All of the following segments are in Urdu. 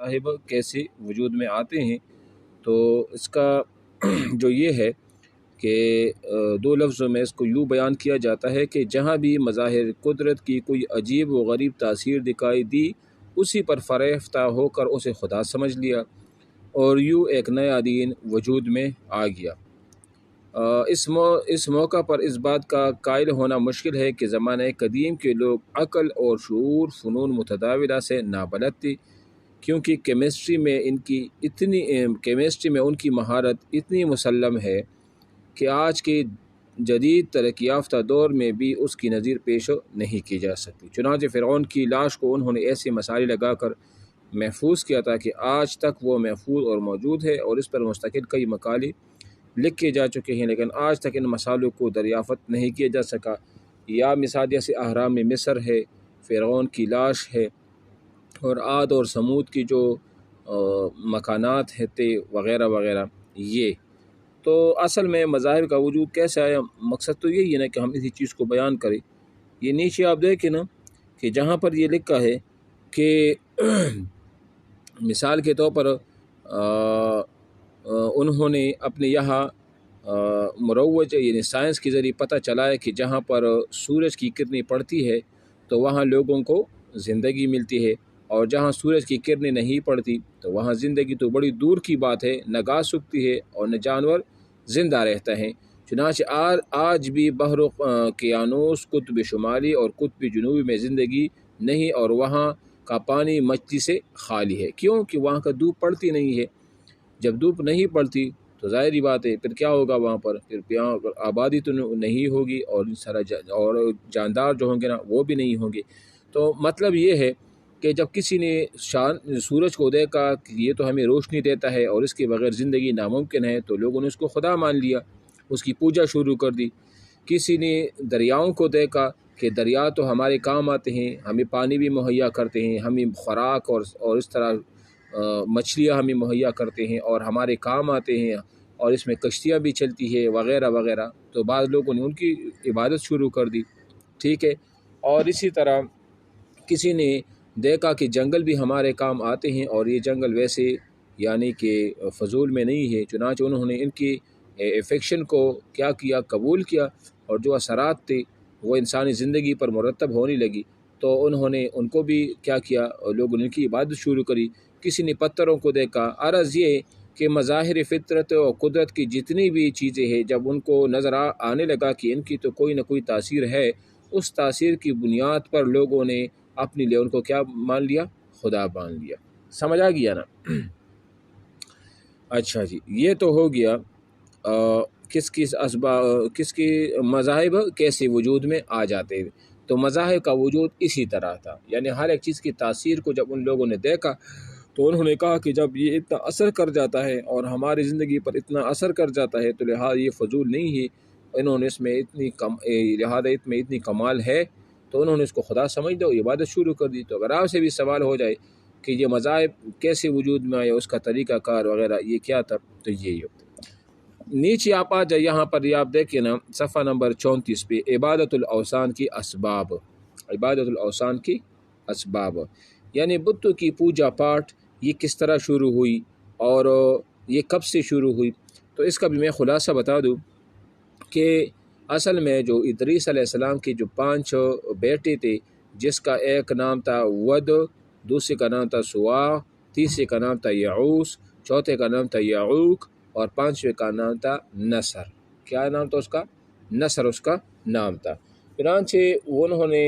مذاہب کیسے وجود میں آتے ہیں، تو اس کا جو یہ ہے کہ دو لفظوں میں اس کو یوں بیان کیا جاتا ہے کہ جہاں بھی مظاہر قدرت کی کوئی عجیب و غریب تاثیر دکھائی دی، اسی پر فریفتہ ہو کر اسے خدا سمجھ لیا، اور یوں ایک نیا دین وجود میں آ گیا۔ اس موقع پر اس بات کا قائل ہونا مشکل ہے کہ زمانہ قدیم کے لوگ عقل اور شعور فنون متداولہ سے نابلد تھے، کیونکہ کیمسٹری میں ان کی مہارت اتنی مسلم ہے کہ آج کے جدید ترقی یافتہ دور میں بھی اس کی نظیر پیش نہیں کی جا سکتی۔ چنانچہ فرعون کی لاش کو انہوں نے ایسے مسالے لگا کر محفوظ کیا تھا کہ آج تک وہ محفوظ اور موجود ہے، اور اس پر مستقل کئی مقالے لکھے جا چکے ہیں، لیکن آج تک ان مسالوں کو دریافت نہیں کیا جا سکا۔ یا مثال جیسے اہرام مصر ہے، فرعون کی لاش ہے، اور عاد اور سمود کی جو مکانات تھے وغیرہ وغیرہ۔ یہ تو اصل میں مذاہب کا وجود کیسے آیا، مقصد تو یہی ہے نا کہ ہم اسی چیز کو بیان کریں۔ یہ نیچے آپ دیکھیں نا کہ جہاں پر یہ لکھا ہے کہ مثال کے طور پر انہوں نے اپنے یہاں مروج یعنی سائنس کے ذریعے پتہ چلا ہے کہ جہاں پر سورج کی کرنیں پڑتی ہے تو وہاں لوگوں کو زندگی ملتی ہے، اور جہاں سورج کی کرنیں نہیں پڑتی تو وہاں زندگی تو بڑی دور کی بات ہے، نہ گھاس سکتی ہے اور نہ جانور زندہ رہتا ہے۔ چنانچہ آج بھی بحر اوقیانوس قطب شمالی اور قطب جنوبی میں زندگی نہیں، اور وہاں کا پانی مچھلی سے خالی ہے، کیونکہ وہاں کا دھوپ پڑتی نہیں ہے۔ جب دھوپ نہیں پڑتی تو ظاہری بات ہے پھر کیا ہوگا وہاں پر، پھر یہاں آبادی تو نہیں ہوگی، اور اور جاندار جو ہوں گے نا وہ بھی نہیں ہوں گے۔ تو مطلب یہ ہے کہ جب کسی نے سورج کو دیکھا کہ یہ تو ہمیں روشنی دیتا ہے اور اس کے بغیر زندگی ناممکن ہے، تو لوگوں نے اس کو خدا مان لیا، اس کی پوجا شروع کر دی۔ کسی نے دریاؤں کو دیکھا کہ دریا تو ہمارے کام آتے ہیں، ہمیں پانی بھی مہیا کرتے ہیں، ہمیں خوراک اور اس طرح مچھلیاں ہمیں مہیا کرتے ہیں اور ہمارے کام آتے ہیں، اور اس میں کشتیاں بھی چلتی ہے وغیرہ وغیرہ۔ تو بعض لوگوں نے ان کی عبادت شروع کر دی، ٹھیک ہے۔ اور اسی طرح کسی نے دیکھا کہ جنگل بھی ہمارے کام آتے ہیں، اور یہ جنگل ویسے یعنی کہ فضول میں نہیں ہے، چنانچہ انہوں نے ان کی افیکشن کو کیا کیا، قبول کیا، اور جو اثرات تھے وہ انسانی زندگی پر مرتب ہونے لگی، تو انہوں نے ان کو بھی کیا کیا، لوگوں نے ان کی عبادت شروع کری۔ کسی نے پتھروں کو دیکھا۔ عرض یہ کہ مظاہر فطرت اور قدرت کی جتنی بھی چیزیں ہیں، جب ان کو نظر آنے لگا کہ ان کی تو کوئی نہ کوئی تاثیر ہے، اس تاثیر کی بنیاد پر لوگوں نے اپنے لیے ان کو کیا مان لیا، خدا مان لیا۔ سمجھ آ گیا نا؟ اچھا جی، یہ تو ہو گیا کس کی مذاہب کیسے وجود میں آ جاتے ہیں۔ تو مذاہب کا وجود اسی طرح تھا، یعنی ہر ایک چیز کی تاثیر کو جب ان لوگوں نے دیکھا تو انہوں نے کہا کہ جب یہ اتنا اثر کر جاتا ہے اور ہماری زندگی پر اتنا اثر کر جاتا ہے تو لہٰذا یہ فضول نہیں ہے، انہوں نے اس میں اتنی کمال ہے، تو انہوں نے اس کو خدا سمجھ دو، عبادت شروع کر دی۔ تو اگر آپ سے بھی سوال ہو جائے کہ یہ مذاہب کیسے وجود میں آئے، اس کا طریقہ کار وغیرہ یہ کیا تھا، تو یہی ہوتا ہے۔ نیچے آپ آ جائے، یہاں پر یہ آپ دیکھیں نا صفحہ نمبر 34 پہ، عبادت الاوثان کی اسباب۔ عبادت الاوثان کی اسباب یعنی بتوں کی پوجا پاٹ یہ کس طرح شروع ہوئی اور یہ کب سے شروع ہوئی۔ تو اس کا بھی میں خلاصہ بتا دوں کہ اصل میں جو ادریس علیہ السلام کے جو 5 بیٹے تھے، جس کا ایک نام تھا ود، دوسرے کا نام تھا سوا، تیسرے کا نام تھا یعوس، چوتھے کا نام تھا یعوق، اور 5ویں کا نام تھا نصر۔ کیا نام تھا اس کا؟ نصر اس کا نام تھا۔ چنانچہ انہوں نے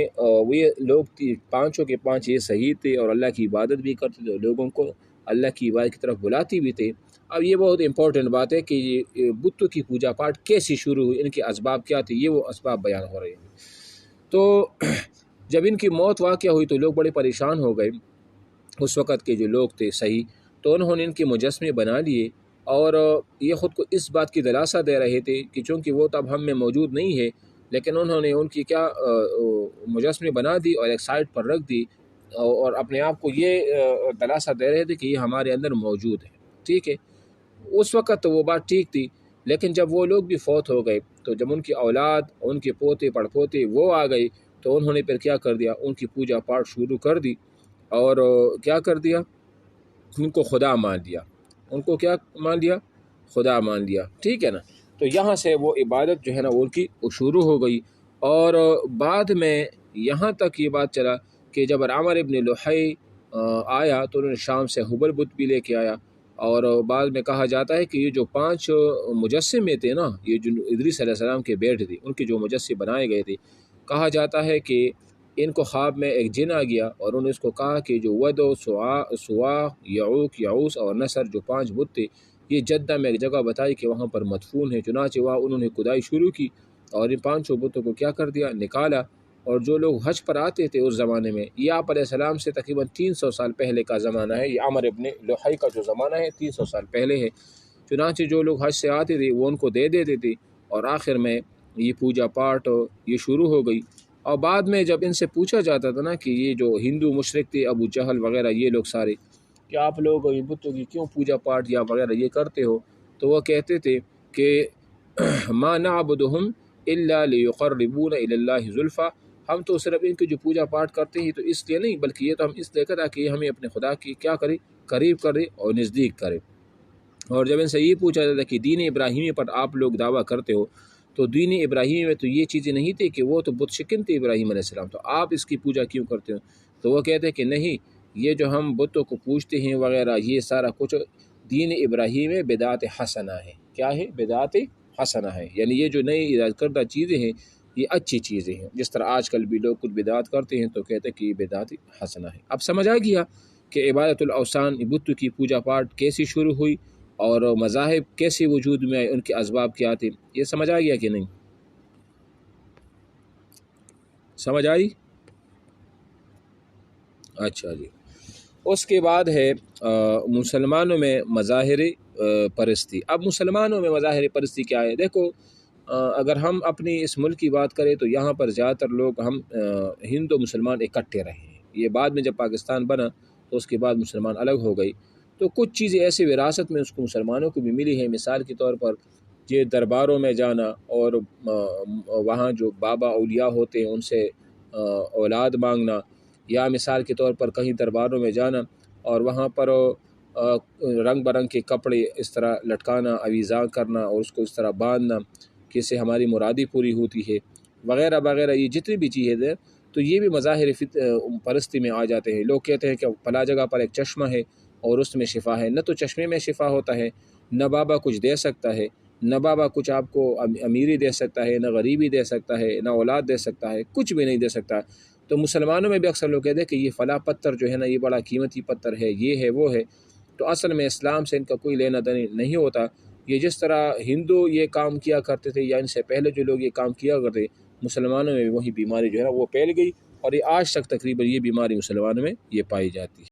یہ لوگ 5 کے 5 یہ صحیح تھے اور اللہ کی عبادت بھی کرتے تھے، لوگوں کو اللہ کی عبادت کی طرف بلاتی بھی تھے۔ اب یہ بہت امپورٹنٹ بات ہے کہ یہ بتوں کی پوجا پاٹ کیسے شروع ہوئی، ان کے اسباب کیا تھے، یہ وہ اسباب بیان ہو رہے ہیں۔ تو جب ان کی موت واقع ہوئی تو لوگ بڑے پریشان ہو گئے، اس وقت کے جو لوگ تھے صحیح، تو انہوں نے ان کے مجسمے بنا لیے، اور یہ خود کو اس بات کی دلاسا دے رہے تھے کہ چونکہ وہ تو اب ہم میں موجود نہیں ہے، لیکن انہوں نے ان کی کیا مجسمے بنا دی اور ایک سائٹ پر رکھ دی، اور اپنے آپ کو یہ دلاسا دے رہے تھے کہ یہ ہمارے اندر موجود ہے، ٹھیک ہے۔ اس وقت تو وہ بات ٹھیک تھی، لیکن جب وہ لوگ بھی فوت ہو گئے تو جب ان کی اولاد، ان کے پوتے پڑپوتے وہ آ گئی، تو انہوں نے پھر کیا کر دیا، ان کی پوجا پاٹ شروع کر دی، اور کیا کر دیا، ان کو خدا مان لیا، ان کو کیا مان لیا؟ خدا مان لیا، ٹھیک ہے نا۔ تو یہاں سے وہ عبادت جو ہے نا ان کی شروع ہو گئی، اور بعد میں یہاں تک یہ بات چلا کہ جب عامر ابن لحی آیا تو انہوں نے شام سے حبل بت بھی لے کے آیا، اور بعد میں کہا جاتا ہے کہ یہ جو 5 مجسمے تھے نا، یہ جو ادریس علیہ السلام کے بیٹے تھے، ان کے جو مجسمے بنائے گئے تھے، کہا جاتا ہے کہ ان کو خواب میں ایک جن آ گیا اور انہوں نے اس کو کہا کہ جو ود و سوا یعوق یعوس اور نصر جو 5 بت تھے، یہ جدہ میں ایک جگہ بتائی کہ وہاں پر مدفون ہے، چنانچہ وہاں انہوں نے کھدائی شروع کی اور ان 5 بتوں کو کیا کر دیا؟ نکالا۔ اور جو لوگ حج پر آتے تھے اس زمانے میں، یہ آپ علیہ السلام سے تقریباً 300 سال پہلے کا زمانہ ہے، یہ عامر ابن لحی کا جو زمانہ ہے 300 سال پہلے ہے۔ چنانچہ جو لوگ حج سے آتے تھے وہ ان کو دے دیتے تھے، اور آخر میں یہ پوجا پاٹ یہ شروع ہو گئی۔ اور بعد میں جب ان سے پوچھا جاتا تھا نا کہ یہ جو ہندو مشرک تھے، ابو جہل وغیرہ، یہ لوگ سارے، کہ آپ لوگ ان بتوں کی کیوں پوجا پاٹ یا وغیرہ یہ کرتے ہو؟ تو وہ کہتے تھے کہ ما نعبدہم الا لیقربونا الی اللہ زلفی، ہم تو صرف ان کی جو پوجا پاٹ کرتے ہیں تو اس لیے نہیں، بلکہ یہ تو ہم اس لیے کرا کہ یہ ہمیں اپنے خدا کی کیا کرے؟ قریب کرے اور نزدیک کرے۔ اور جب ان سے یہ پوچھا جاتا کہ دین ابراہیمی پر آپ لوگ دعویٰ کرتے ہو، تو دین ابراہیمی میں تو یہ چیزیں نہیں تھی کہ وہ تو بت شکن تھے ابراہیم علیہ السلام، تو آپ اس کی پوجا کیوں کرتے ہو؟ تو وہ کہتے ہیں کہ نہیں، یہ جو ہم بتوں کو پوجتے ہیں وغیرہ، یہ سارا کچھ دین ابراہیم میں بدعت حسنہ ہے۔ کیا ہے؟ بدعت حسنہ ہے، یعنی یہ جو نئی ایجاد کردہ چیزیں ہیں یہ اچھی چیزیں ہیں۔ جس طرح آج کل بھی لوگ کچھ بدعت کرتے ہیں تو کہتے ہیں کہ یہ بدعت حسنہ ہے۔ اب سمجھ آ گیا کہ عبادت الاوثان، بت کی پوجا پاٹ کیسی شروع ہوئی اور مذاہب کیسے وجود میں آئے، ان کے اسباب کیا تھے؟ یہ سمجھ آ گیا کہ نہیں؟ سمجھ آئی؟ اچھا جی۔ اس کے بعد ہے مسلمانوں میں مظاہر پرستی۔ اب مسلمانوں میں مظاہر پرستی کیا ہے؟ دیکھو، اگر ہم اپنی اس ملک کی بات کریں تو یہاں پر زیادہ تر لوگ ہم ہندو مسلمان اکٹھے رہے ہیں۔ یہ بعد میں جب پاکستان بنا تو اس کے بعد مسلمان الگ ہو گئی، تو کچھ چیزیں ایسے وراثت میں اس کو مسلمانوں کو بھی ملی ہے۔ مثال کے طور پر یہ درباروں میں جانا، اور وہاں جو بابا اولیاء ہوتے ہیں ان سے اولاد مانگنا، یا مثال کے طور پر کہیں درباروں میں جانا اور وہاں پر رنگ برنگ کے کپڑے اس طرح لٹکانا، آویزاں کرنا اور اس کو اس طرح باندھنا کہ اس سے ہماری مرادی پوری ہوتی ہے، وغیرہ وغیرہ، یہ جتنی بھی چیزیں تو یہ بھی مظاہر پرستی میں آ جاتے ہیں۔ لوگ کہتے ہیں کہ فلاں جگہ پر ایک چشمہ ہے اور اس میں شفا ہے، نہ تو چشمے میں شفا ہوتا ہے، نہ بابا کچھ دے سکتا ہے، نہ بابا کچھ آپ کو امیری دے سکتا ہے، نہ غریبی دے سکتا ہے، نہ اولاد دے سکتا ہے، کچھ بھی نہیں دے سکتا۔ تو مسلمانوں میں بھی اکثر لوگ کہتے ہیں کہ یہ فلاں پتھر جو ہے نا یہ بڑا قیمتی پتھر ہے، یہ ہے وہ ہے، تو اصل میں اسلام سے ان کا کوئی لینا دینا نہیں ہوتا۔ یہ جس طرح ہندو یہ کام کیا کرتے تھے یا ان سے پہلے جو لوگ یہ کام کیا کرتے، مسلمانوں میں وہی بیماری جو ہے نا وہ پھیل گئی، اور یہ آج تک تقریباً یہ بیماری مسلمانوں میں یہ پائی جاتی ہے۔